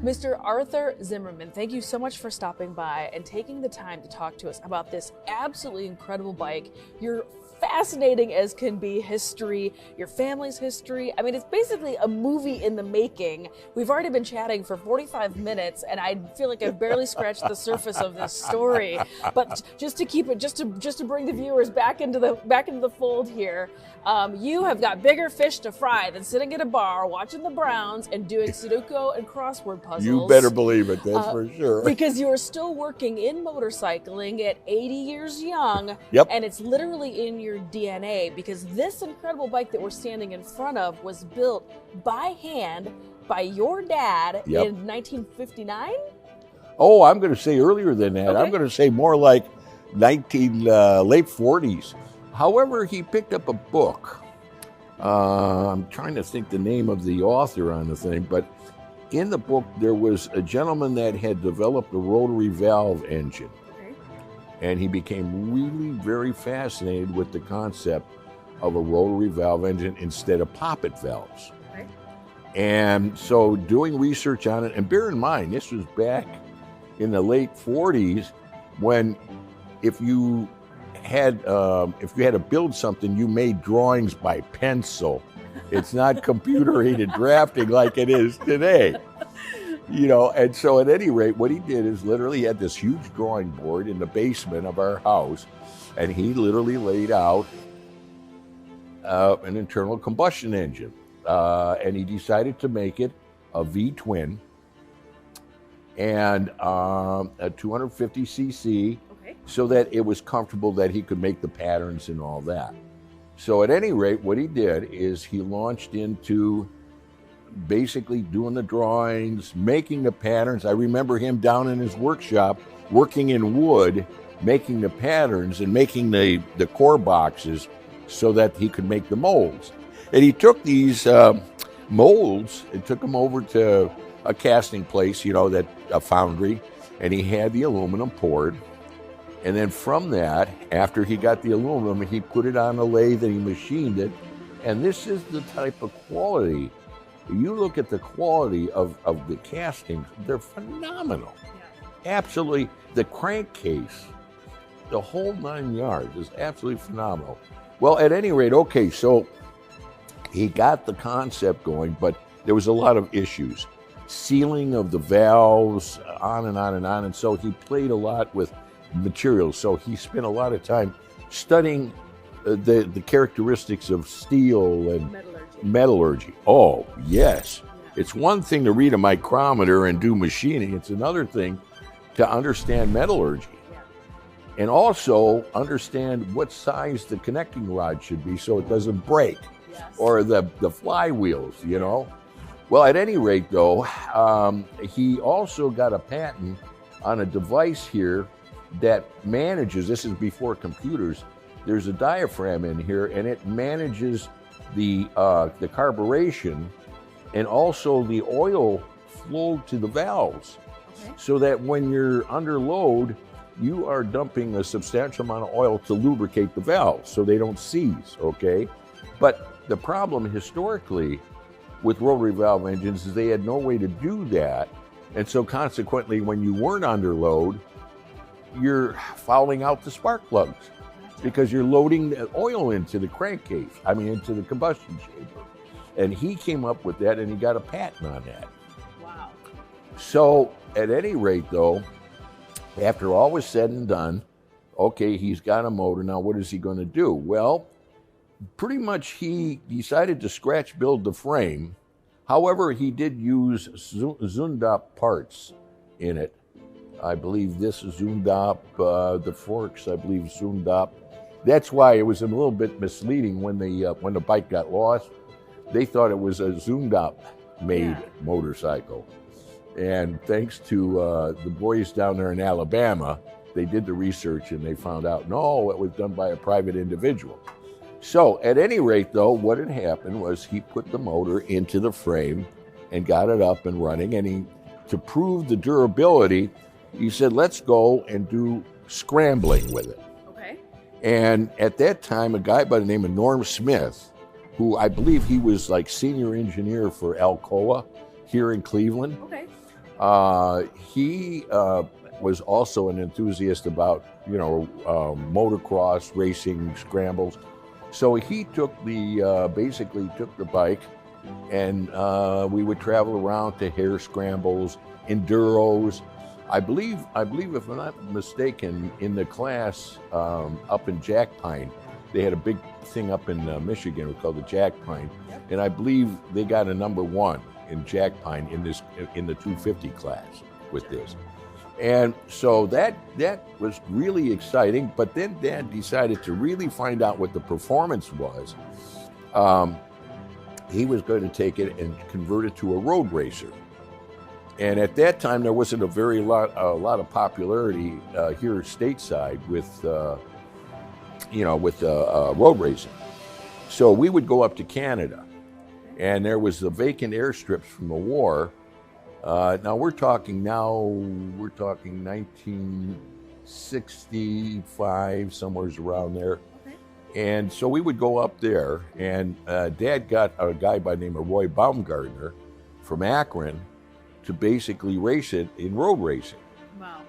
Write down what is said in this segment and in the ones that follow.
Mr. Arthur Zimmerman, thank you so much for stopping by and taking the time to talk to us about this absolutely incredible bike. Your fascinating as can be history, your family's history. I mean, it's basically a movie in the making. We've already been chatting for 45 minutes, and I feel like I've barely scratched the surface of this story. But just to keep it, just to bring the viewers back into the fold here, you have got bigger fish to fry than sitting at a bar watching the Browns and doing Sudoku and crossword puzzles. You better believe it, that's for sure. Because you are still working in motorcycling at 80 years young, Yep. And it's literally in your DNA, because this incredible bike that we're standing in front of was built by hand by your dad in 1959? Oh, I'm going to say earlier than that. Okay. I'm going to say more like late 40s. However, he picked up a book. I'm trying to think the name of the author on the thing, but in the book there was a gentleman that had developed a rotary valve engine. And he became really very fascinated with the concept of a rotary valve engine instead of poppet valves. Okay. And so doing research on it, and bear in mind, this was back in the late 40s when if you had to build something, you made drawings by pencil. It's not computer-aided drafting like it is today. You know, and so at any rate, what he did is literally had this huge drawing board in the basement of our house, and he literally laid out an internal combustion engine. And he decided to make it a V-twin and a 250cc so that it was comfortable that he could make the patterns and all that. So at any rate, what he did is he launched into basically doing the drawings, making the patterns. I remember him down in his workshop working in wood, making the patterns and making the core boxes so that he could make the molds. And he took these molds and took them over to a casting place, a foundry, and he had the aluminum poured. And then from that, after he got the aluminum, he put it on a lathe and he machined it. And this is the type of quality. You look at the quality of the castings, they're phenomenal. Yeah. Absolutely. The crankcase, the whole 9 yards is absolutely phenomenal. Well, at any rate, okay, so he got the concept going, but there was a lot of issues. Sealing of the valves, on and on and on. And so he played a lot with materials. So he spent a lot of time studying the characteristics of steel and metallurgy. Oh, yes. It's one thing to read a micrometer and do machining. It's another thing to understand metallurgy. And also understand what size the connecting rod should be so it doesn't break. Yes. Or the flywheels, Well, at any rate, though, he also got a patent on a device here that manages, this is before computers, there's a diaphragm in here, and it manages the carburation and also the oil flow to the valves, so that when you're under load, you are dumping a substantial amount of oil to lubricate the valves so they don't seize, okay? But the problem historically with rotary valve engines is they had no way to do that, and so consequently, when you weren't under load, you're fouling out the spark plugs because you're loading the oil into the crankcase, into the combustion chamber. And he came up with that, and he got a patent on that. Wow. So at any rate, though, after all was said and done, okay, he's got a motor. Now, what is he going to do? Well, pretty much he decided to scratch build the frame. However, he did use Zundap parts in it. I believe this is Zundap, the forks, I believe Zundap. That's why it was a little bit misleading when the bike got lost. They thought it was a Zundap-made motorcycle. And thanks to the boys down there in Alabama, they did the research and they found out, no, it was done by a private individual. So at any rate, though, what had happened was he put the motor into the frame and got it up and running. And to prove the durability, he said, let's go and do scrambling with it. Okay. And at that time, a guy by the name of Norm Smith, who I believe he was like senior engineer for Alcoa here in Cleveland. Okay. He was also an enthusiast about, motocross racing, scrambles. So he took basically took the bike, and we would travel around to hare scrambles, enduros. I believe if I'm not mistaken, in the class up in Jacqui, they had a big thing up in Michigan called the Jacqui, and I believe they got a #1 in Jacqui in the 250 class with this. And so that was really exciting. But then Dad decided to really find out what the performance was. He was going to take it and convert it to a road racer. And at that time, there wasn't a lot of popularity here stateside with road racing. So we would go up to Canada, and there was the vacant airstrips from the war. Now we're talking 1965, somewhere around there. Okay. And so we would go up there, and Dad got a guy by the name of Roy Baumgartner from Akron to basically race it in road racing. Wow.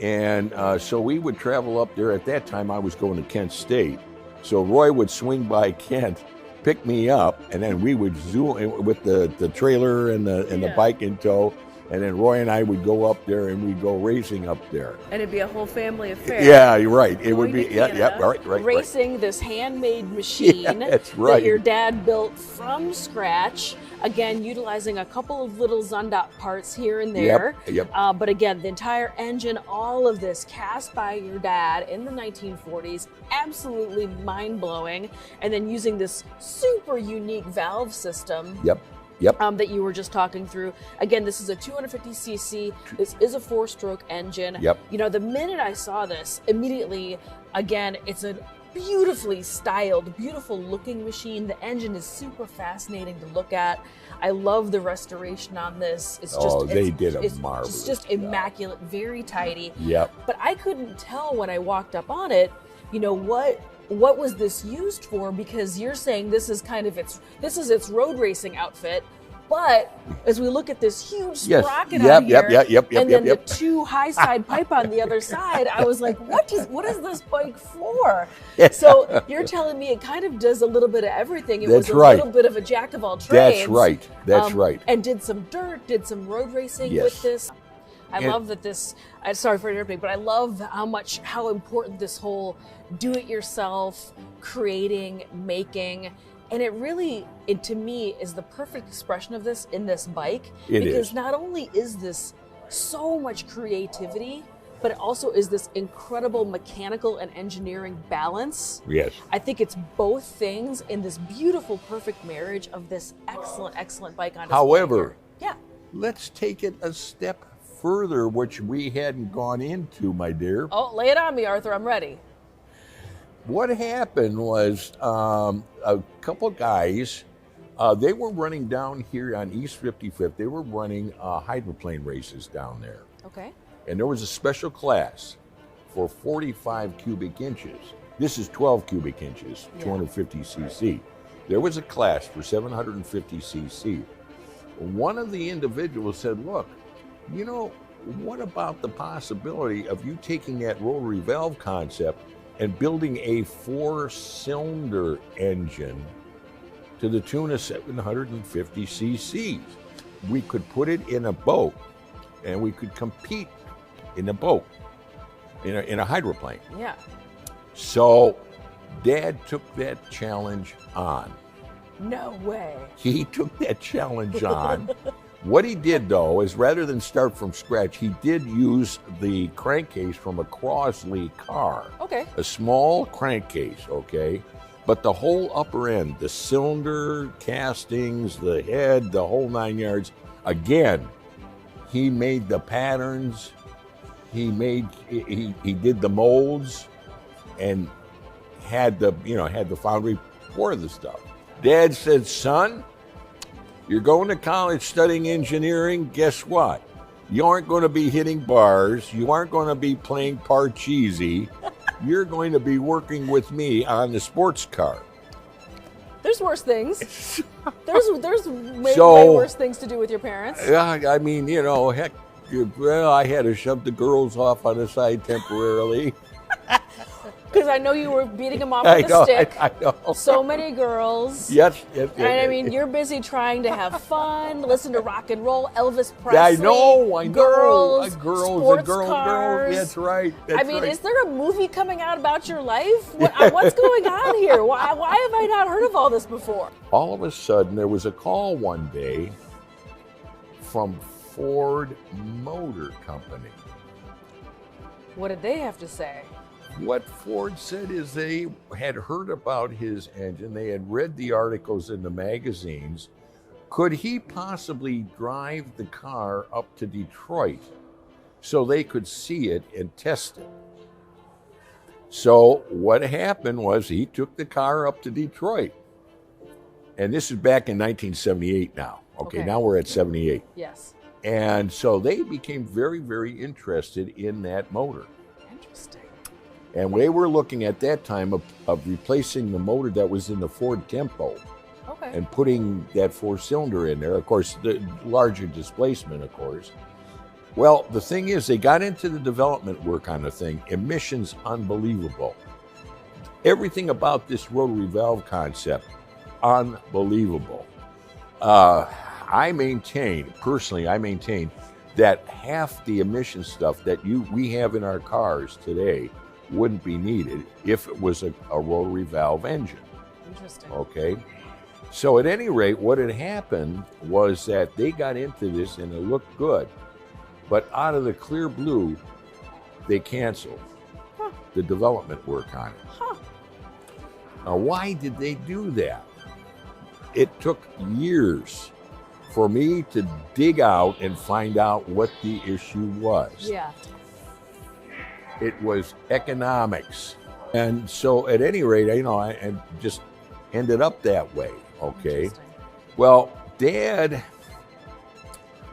And so we would travel up there. At that time, I was going to Kent State. So Roy would swing by Kent, pick me up, and then we would zoom with the trailer and the bike in tow. And then Roy and I would go up there, and we'd go racing up there. And it'd be a whole family affair. Yeah, you're right. It would be, right. Racing this handmade machine that's right. that your dad built from scratch. Again, utilizing a couple of little Zundot parts here and there. Yep. But again, the entire engine, all of this cast by your dad in the 1940s, absolutely mind-blowing. And then using this super unique valve system. Yep. That you were just talking through. Again, this is a 250cc. This is a 4-stroke engine. Yep. The minute I saw this, immediately, again, it's a beautifully styled, beautiful looking machine. The engine is super fascinating to look at. I love the restoration on this. It's just they did a marvelous It's just immaculate, very tidy. Yep. But I couldn't tell when I walked up on it, what was this used for? Because you're saying this is its road racing outfit. But as we look at this huge sprocket out here, and then the 2 high side pipe on the other side, I was like, what is this bike for? So you're telling me it kind of does a little bit of everything. It was a little bit of a jack of all trades. That's right. And did some dirt, did some road racing with this. I love that sorry for interrupting, but I love how important this whole do-it-yourself, creating, making, and it really, to me, is the perfect expression of this in this bike. Because not only is this so much creativity, but it also is this incredible mechanical and engineering balance. Yes. I think it's both things in this beautiful, perfect marriage of this excellent, excellent bike on display. However, let's take it a step further, which we hadn't gone into, my dear. Oh, lay it on me, Arthur. I'm ready. What happened was a couple guys, they were running down here on East 55th. They were running hydroplane races down there. Okay. And there was a special class for 45 cubic inches. This is 12 cubic inches, 250 cc. There was a class for 750 cc. One of the individuals said, look, what about the possibility of you taking that rotary valve concept and building a 4-cylinder engine to the tune of 750 cc's? We could put it in a boat, and we could compete in a boat, in a hydroplane. Yeah. So Dad took that challenge on. No way. He took that challenge on. What he did, though, is rather than start from scratch, he did use the crankcase from a Crossley car. Okay. A small crankcase, okay? But the whole upper end, the cylinder, castings, the head, the whole 9 yards, again, he made the patterns, he did the molds, and had the foundry pour the stuff. Dad said, son, you're going to college studying engineering. Guess what? You aren't going to be hitting bars. You aren't going to be playing Parcheesi. You're going to be working with me on the sports car. There's worse things. There's way worse things to do with your parents. Yeah, I mean, heck, Well, I had to shove the girls off on the side temporarily. Because I know you were beating them off with a stick. I know. So many girls. Yes. And I mean, you're busy trying to have fun, listen to rock and roll, Elvis Presley. I know. Girls, girls. cars. That's right. Is there a movie coming out about your life? What's going on here? Why have I not heard of all this before? All of a sudden, there was a call one day from Ford Motor Company. What did they have to say? What Ford said is they had heard about his engine. They had read the articles in the magazines. Could he possibly drive the car up to Detroit so they could see it and test it? So what happened was he took the car up to Detroit. And this is back in 1978 now. Okay, now we're at 78. Yes. And so they became very, very interested in that motor. Interesting. And they were looking at that time of replacing the motor that was in the Ford Tempo and putting that 4-cylinder in there. Of course, the larger displacement, of course. Well, the thing is, they got into the development work on the thing. Emissions, unbelievable. Everything about this rotary valve concept, unbelievable. I maintain that half the emission stuff that we have in our cars today wouldn't be needed if it was a rotary valve engine. Interesting. Okay. So at any rate, what had happened was that they got into this and it looked good. But out of the clear blue, they canceled the development work on it. Now, why did they do that? It took years for me to dig out and find out what the issue was. Yeah. It was economics. And so at any rate, I just ended up that way, okay? Well, Dad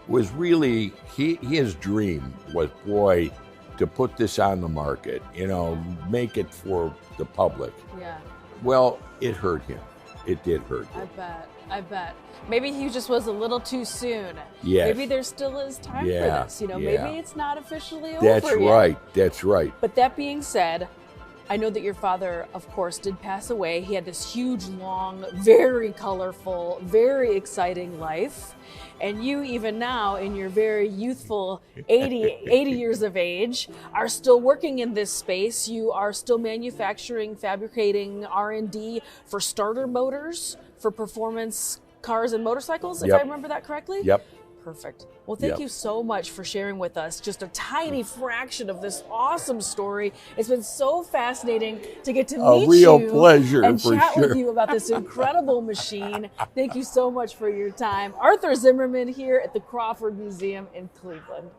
was really, his dream was, boy, to put this on the market, make it for the public. Yeah. Well, it hurt him. It did hurt him. I bet. Maybe he just was a little too soon. Yes. Maybe there still is time for this. Maybe it's not officially over That's yet. right. That's right. But that being said, I know that your father, of course, did pass away. He had this huge, long, very colorful, very exciting life. And you, even now, in your very youthful 80 years of age, are still working in this space. You are still manufacturing, fabricating R&D for starter motors, for performance cars and motorcycles, if I remember that correctly? Yep. Perfect. Well, thank you so much for sharing with us just a tiny fraction of this awesome story. It's been so fascinating to get to meet you. A real pleasure, and for chat sure. with you about this incredible machine. Thank you so much for your time. Arthur Zimmerman here at the Crawford Museum in Cleveland.